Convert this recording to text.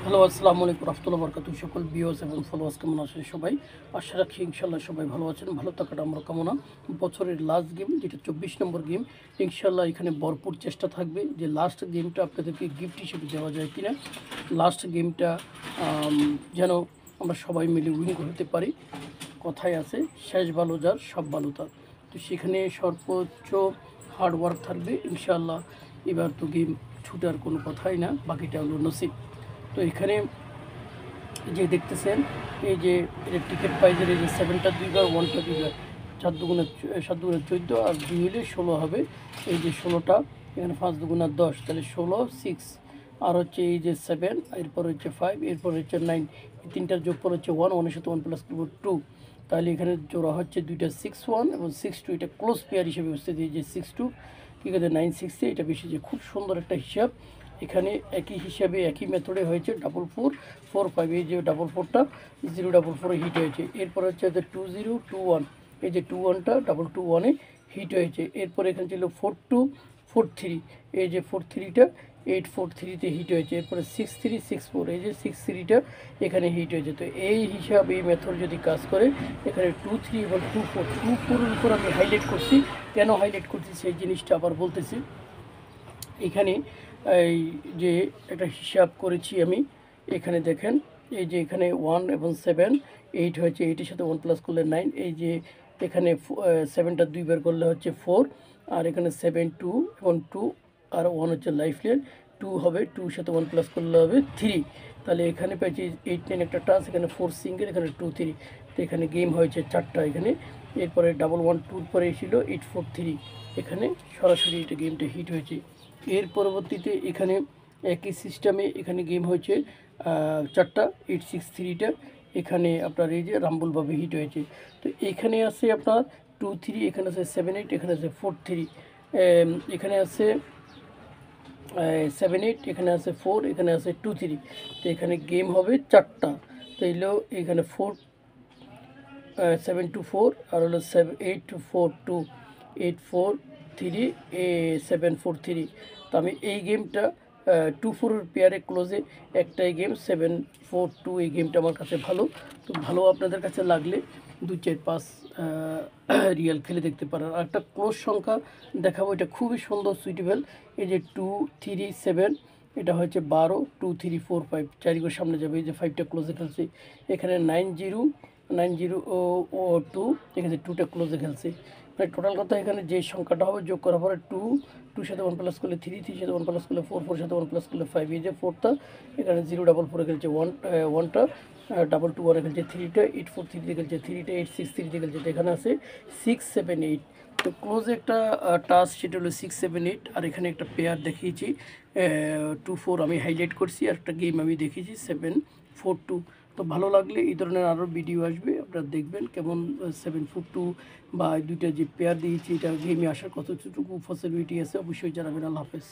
Hello, আসসালামু আলাইকুম রহমতুল্লাহ বরকাতুহু। সকল ভিউয়ার্স এবং ফলোয়ার্স কেমন আছেন সবাই? আশা রাখি ইনশাল্লাহ সবাই ভালো আছেন। ভালো থাকাটা আমরা কামনা। বছরের লাস্ট গেম যেটা 24 নম্বর গেম, ইনশাল্লাহ এখানে ভরপুর চেষ্টা থাকবে যে লাস্ট গেমটা আপনাদেরকে গিফট হিসেবে দেওয়া যায় কিনা। লাস্ট গেমটা যেন আমরা সবাই মিলে উইন করতে পারি। কথায় আছে, শেষ ভালো যার সব ভালো তার। তো সেখানে সর্বোচ্চ হার্ড ওয়ার্ক থাকবে ইনশাল্লাহ। এবার তো গেম ছুটার কোনো কথাই না, বাকিটা হলো নসিব। তো এখানে যে দেখতেছেন, এই যে এটা টিকিট প্রাইজের এই যে 7টা 2 বার 1টা 2 বার, 7 দুগুণে 14 আর 2 হলে 16 হবে। এই যে 16টা, এখানে 5 দুগুণে 10, তাহলে 16 6, আর হচ্ছে এই যে 7, এরপর হচ্ছে 5, এরপর হচ্ছে 9, এই তিনটার যোগফল হচ্ছে 1, 1-এর সাথে 1 প্লাস করব 2। তাহলে এখানে জোড়া হচ্ছে দুইটা 6-1 এবং 6-2, এটা ক্লোজ পেয়ার হিসেবে বুঝতে দিই যে 6-2 কী করে 9-6, এটা বেশি যে খুব সুন্দর একটা হিসাব। এখানে একই হিসাবে একই মেথডে হয়েছে 4-4-4-5, এই যে 4-4টা 0-4-4 হিট হয়েছে। এরপর হচ্ছে 2-0-2-1, এই যে 2-1টা 2-2-1-এ হিট হয়েছে। এরপর এখানে ছিল 4-2-4-3, এই যে 4-3টা 8-4-3-তে হিট হয়েছে। এরপরে 6-3-6-4, এই যে 6-3টা এখানে হিট হয়েছে। তো এই হিসাব, এই মেথড যদি কাজ করে, এখানে 2-3 এবং 2-4-2-4-এর উপর আমি হাইলাইট করছি। কেন হাইলাইট করছি সেই জিনিসটা আবার বলতেছি। এখানে এই যে একটা হিসাব করেছি আমি, এখানে দেখেন, এই যে এখানে 1 এবং 7 8 হয়েছে, 8-এর সাথে 1 প্লাস করলে 9, এই যে এখানে 7টা 2 বার করলে হচ্ছে 4, আর এখানে 7 2 এবং 2 আর 1 হচ্ছে লাইফ লাইন, 2 হবে, 2-এর সাথে 1 প্লাস করলে হবে 3। তাহলে এখানে পেয়েছি 8 9 একটা টাচ, এখানে 4 সিঙ্গেল, এখানে 2 3। তো এখানে গেম হয়েছে 4টা এখানে। এরপরে 1-1-2-র পরে ছিল 8-4-3, এখানে সরাসরি এটা গেমটা হিট হয়েছে। এর পরবর্তীতে এখানে একই সিস্টেমে এখানে গেম হয়েছে 4টা 8-6-3টা, এখানে আপনার এই যে রাম্বুলভাবে হিট হয়েছে। তো এখানে আছে আপনার 2-3, এখানে আছে 7-8, এখানে আছে 4-3, এখানে আছে 7-8, এখানে আছে 4, এখানে আছে 2-3। তো এখানে গেম হবে 4টা। তো এলো এখানে 7-4, আর হলো 8-4-2, 8-4-3, 7-4-3। তো আমি এই গেমটা 2-4-এর পেয়ারে ক্লোজে একটাই গেম 7-4-2, এই গেমটা আমার কাছে ভালো। তো ভালো আপনাদের কাছে লাগলে 2-4-5 রিয়াল খেলে দেখতে পারেন। আর একটা ক্লোজ সংখ্যা দেখাবো, এটা খুবই সুন্দর সুইটেবল। এই যে 2-3-7, এটা হচ্ছে 12, 2-3-4-5, 4 করে সামনে যাবে। এই যে 5টা ক্লোজে খেলছে। এখানে 9-0-2, এখানে 2টা ক্লোজে খেলছে। মানে টোটাল কথা এখানে যে সংখ্যাটা হবে যোগ করার পরে 2-2-র সাথে 1 প্লাস করলে 3-3-র সাথে 1 প্লাস করলে 4-4-র সাথে 1 প্লাস করলে 5, এই যে 4টা এখানে 0-4-4-এ খেলছে 1টা, 2-2-1-এ খেলছে 3টা, 8-4-3-তে খেলছে 3টা, 8-6-3-তে খেলছে। এখানে আছে 6-7-8। তো ক্লোজে একটা টাচ, সেটা হলো 6-7-8। আর এখানে একটা পেয়ার দেখিয়েছি 2-4, আমি হাইলাইট করছি। আর একটা গেম আমি দেখিয়েছি 7-4-2। তো ভালো লাগলে এই ধরনের আরও ভিডিও আসবে, আপনারা দেখবেন কেমন 7-4-2 বা দুইটা যে পেয়ার দিয়েছি, এটা গেমে আসার কতটুকু পসিবিলিটি আছে অবশ্যই জানাবেন। আল্লাহ হাফেজ।